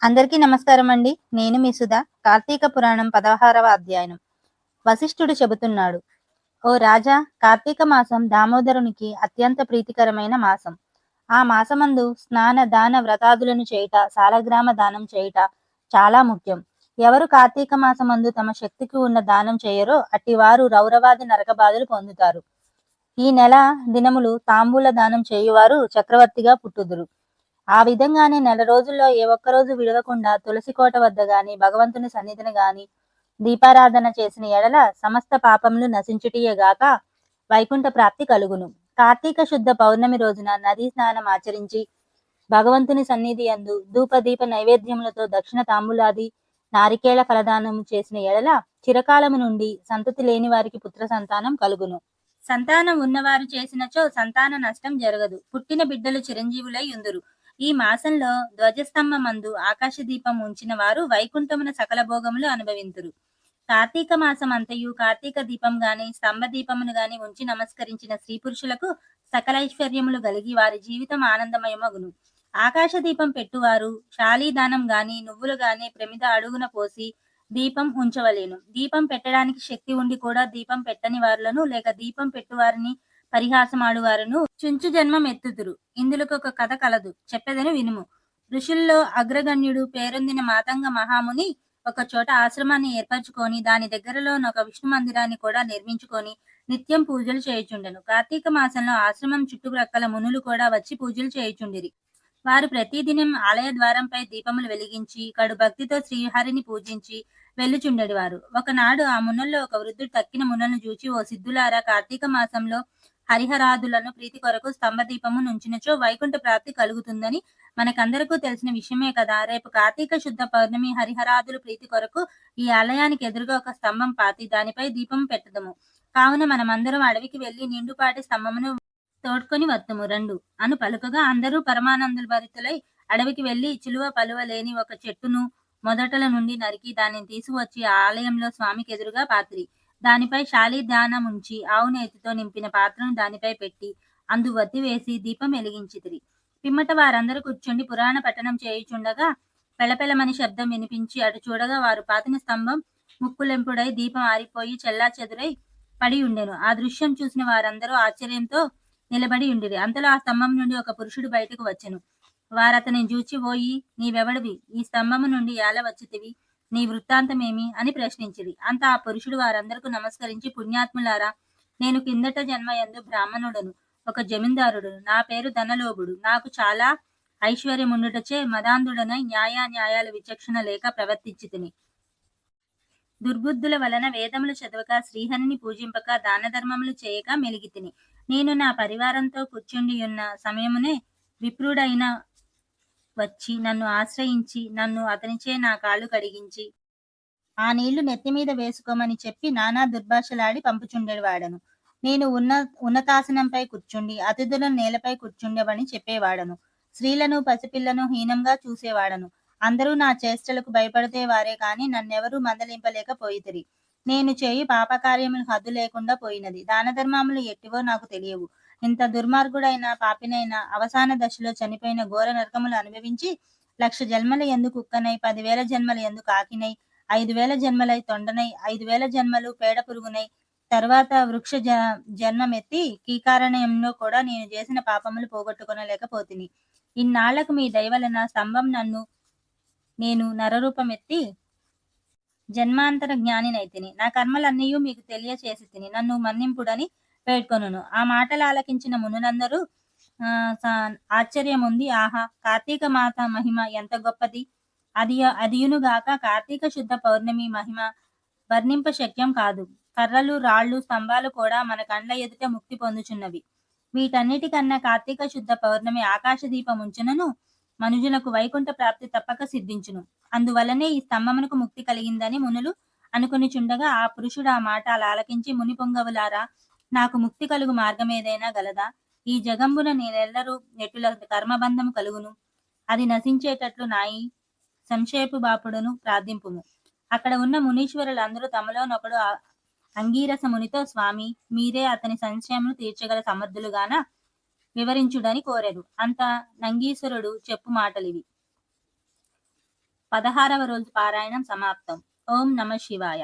అందరికీ నమస్కారం అండి. నేను మీ సుధ. కార్తీక పురాణం 16వ అధ్యాయం. వశిష్ఠుడు చెబుతున్నాడు. ఓ రాజా, కార్తీక మాసం దామోదరునికి అత్యంత ప్రీతికరమైన మాసం. ఆ మాసమందు స్నాన దాన వ్రతాదులను చేయుట, సాలగ్రామ దానం చేయుట చాలా ముఖ్యం. ఎవరు కార్తీక మాసమందు తమ శక్తికి ఉన్న దానం చేయరో అట్టివారు రౌరవాది నరకబాధలు పొందుతారు. ఈ నెల దినములు తాంబూల దానం చేయువారు చక్రవర్తిగా పుట్టుదురు. ఆ విధంగానే నెల రోజుల్లో ఏ ఒక్కరోజు విడవకుండా తులసి కోట వద్ద గాని భగవంతుని సన్నిధిని గాని దీపారాధన చేసిన ఎడల సమస్త పాపములు నశించుటియేగాక వైకుంఠ ప్రాప్తి కలుగును. కార్తీక శుద్ధ పౌర్ణమి రోజున నదీ స్నానం ఆచరించి భగవంతుని సన్నిధి యందు ధూపదీప నైవేద్యములతో దక్షిణ తాంబూలాది నారికేళ ఫలదానము చేసిన ఎడల చిరకాలము నుండి సంతతి లేని వారికి పుత్ర సంతానం కలుగును. సంతానం ఉన్నవారు చేసినచో సంతాన నష్టం జరగదు. పుట్టిన బిడ్డలు చిరంజీవులై ఉందురు. ఈ మాసంలో ధ్వజస్తంభమందు ఆకాశ దీపం ఉంచిన వారు వైకుంఠమున సకల భోగములు అనుభవింతురు. కార్తీక మాసం అంతయు కార్తీక దీపం గాని స్తంభ దీపమును గాని ఉంచి నమస్కరించిన స్త్రీ పురుషులకు సకలైశ్వర్యములు కలిగి వారి జీవితం ఆనందమయమగును. ఆకాశ దీపం పెట్టువారు శాలీదానం గాని నువ్వులు గాని ప్రమిద అడుగున పోసి దీపం ఉంచవలేను. దీపం పెట్టడానికి శక్తి ఉండి కూడా దీపం పెట్టని వారులను లేక దీపం పెట్టువారిని పరిహాసమాడు వారును చుంచు జన్మం ఎత్తుతురు. ఇందులోకి ఒక కథ కలదు, చెప్పేదని వినుము. ఋషుల్లో అగ్రగణ్యుడు పేరొందిన మాతంగ మహాముని ఒక చోట ఆశ్రమాన్ని ఏర్పరచుకొని దాని దగ్గరలోనొక విష్ణు మందిరాన్ని కూడా నిర్మించుకొని నిత్యం పూజలు చేయుచుండెను. కార్తీక మాసంలో ఆశ్రమం చుట్టుప్రక్కల మునులు కూడా వచ్చి పూజలు చేయుచుండిరి. వారు ప్రతిదినం ఆలయ ద్వారంపై దీపములు వెలిగించి కడు భక్తితో శ్రీహరిని పూజించి వెళ్ళుచుండెడివారు. ఒకనాడు ఆ మునుల్లో ఒక వృద్ధుడు తక్కిన మునులను చూచి, ఓ సిద్ధులారా, కార్తీక మాసంలో హరిహరాదులను ప్రీతి కొరకు స్తంభ దీపము నుంచినచో వైకుంఠ ప్రాప్తి కలుగుతుందని మనకందరకు తెలిసిన విషయమే కదా. రేపు కార్తీక శుద్ధ పౌర్ణమి హరిహరాదులు ప్రీతి కొరకు ఈ ఆలయానికి ఎదురుగా ఒక స్తంభం పాతి దానిపై దీపం పెట్టదము. కావున మనమందరం అడవికి వెళ్లి నిండుపాటి స్తంభమును తోడ్కొని వత్తుము రండు అను పలుకగా అందరూ పరమానంద భరితులై అడవికి వెళ్లి చిలువ పలువ లేని ఒక చెట్టును మొదటల నుండి నరికి దానిని తీసుకువచ్చి ఆలయంలో స్వామికి ఎదురుగా పాతిరి. దానిపై శాలి ఉంచి ఆవు నేతితో నింపిన పాత్రను దానిపై పెట్టి అందు వత్తి వేసి దీపం వెలిగించితిరి. పిమ్మట వారందరూ కూర్చుండి పురాణ పఠనం చేయుచుండగా పెళపెళమని శబ్దం వినిపించి అటు చూడగా వారు పాతిన స్తంభం ముక్కులెంపుడై దీపం ఆరిపోయి చెల్లా చెదురై పడి ఉండెను. ఆ దృశ్యం చూసిన వారందరూ ఆశ్చర్యంతో నిలబడి ఉండిరి. అంతలో ఆ స్తంభం నుండి ఒక పురుషుడు బయటకు వచ్చెను. వారతని చూచి, ఓయి, నీవెవడివి? ఈ స్తంభము నుండి ఎలా వచ్చితివి? నీ వృత్తాంతమేమి అని ప్రశ్నించిరి. అంత ఆ పురుషుడు వారందరకు నమస్కరించి, పుణ్యాత్ములారా, నేను కిందట జన్మ యందు బ్రాహ్మణుడను, ఒక జమీందారుడును. నా పేరు ధనలోభుడు. నాకు చాలా ఐశ్వర్యముండుటచే మదాంధుడనై న్యాయాన్యాయాల విచక్షణ లేక ప్రవర్తించి తిని. దుర్బుద్ధుల వలన వేదములు చదవక శ్రీహరిని పూజింపక దాన ధర్మములు చేయక మెలిగి తిని. నేను నా పరివారంతో కూర్చుండియున్న సమయమునే విప్రుడైన వచ్చి నన్ను ఆశ్రయించి నన్ను అతనిచే నా కాళ్ళు కడిగించి ఆ నీళ్లు నెత్తిమీద వేసుకోమని చెప్పి నానా దుర్భాషలాడి పంపుచుండేవాడను. నేను ఉన్నతాసనంపై కూర్చుండి అతిథులను నేలపై కూర్చుండేవని చెప్పేవాడను. స్త్రీలను పసిపిల్లను హీనంగా చూసేవాడను. అందరూ నా చేష్టలకు భయపడితే వారే కాని నన్నెవరూ మందలింపలేకపోయితిరి. నేను చేయి పాపకార్యములు హద్దు లేకుండా పోయినది. దాన ధర్మములు ఎట్టివో నాకు తెలియవు. ఇంత దుర్మార్గుడైన పాపినైన అవసాన దశలో చనిపోయిన ఘోర నరకములు అనుభవించి 1,00,000 జన్మల యందు కుక్కనై 10,000 జన్మల యందు కాకినై 5,000 జన్మలై తొండనై 5,000 జన్మలు పేడ పురుగునై తర్వాత వృక్ష జన్మమెత్తి కీకారణ్యంలో కూడా నేను చేసిన పాపములు పోగొట్టుకొనలేకపోతిని. ఇన్నాళ్లకు మీ దయవలన స్తంభం నన్ను నేను నరరూపమెత్తి జన్మాంతర జ్ఞానినైతిని. నా కర్మలన్నీయూ మీకు తెలియచేసి తిని. నన్ను మన్నింపుడని పేర్కొనును. ఆ మాటలు ఆలకించిన మునులందరూ ఆశ్చర్యముంది. ఆహా, కార్తీక మాత మహిమ ఎంత గొప్పది! అదియునుగాక కార్తీక శుద్ధ పౌర్ణమి మహిమ వర్ణింప శక్యం కాదు. కర్రలు, రాళ్ళు, స్తంభాలు కూడా మన కండ్ల ఎదుట ముక్తి పొందుచున్నవి. వీటన్నిటికన్నా కార్తీక శుద్ధ పౌర్ణమి ఆకాశ దీపం ఉంచునను మనుజులకు వైకుంఠ ప్రాప్తి తప్పక సిద్ధించును. అందువలనే ఈ స్తంభమునకు ముక్తి కలిగిందని మునులు అనుకొనిచుండగా ఆ పురుషుడు ఆ మాట ఆలకించి, ముని పొంగవులారా, నాకు ముక్తి కలుగు మార్గమేదైనా గలదా? ఈ జగంబున నేనెల్లరూ ఎటుల కర్మబంధము కలుగును? అది నశించేటట్లు నాయి సంక్షేపు బాపుడును ప్రార్థింపుము. అక్కడ ఉన్న మునీశ్వరులందరూ తమలోనొకడు అంగీరస మునితో, స్వామి, మీరే అతని సంశయమును తీర్చగల సమర్థులుగాన వివరించుడని కోరెరు. అంత నంగీశ్వరుడు చెప్పు మాటలివి. 16వ రోజు పారాయణం సమాప్తం. ఓం నమ శివాయ.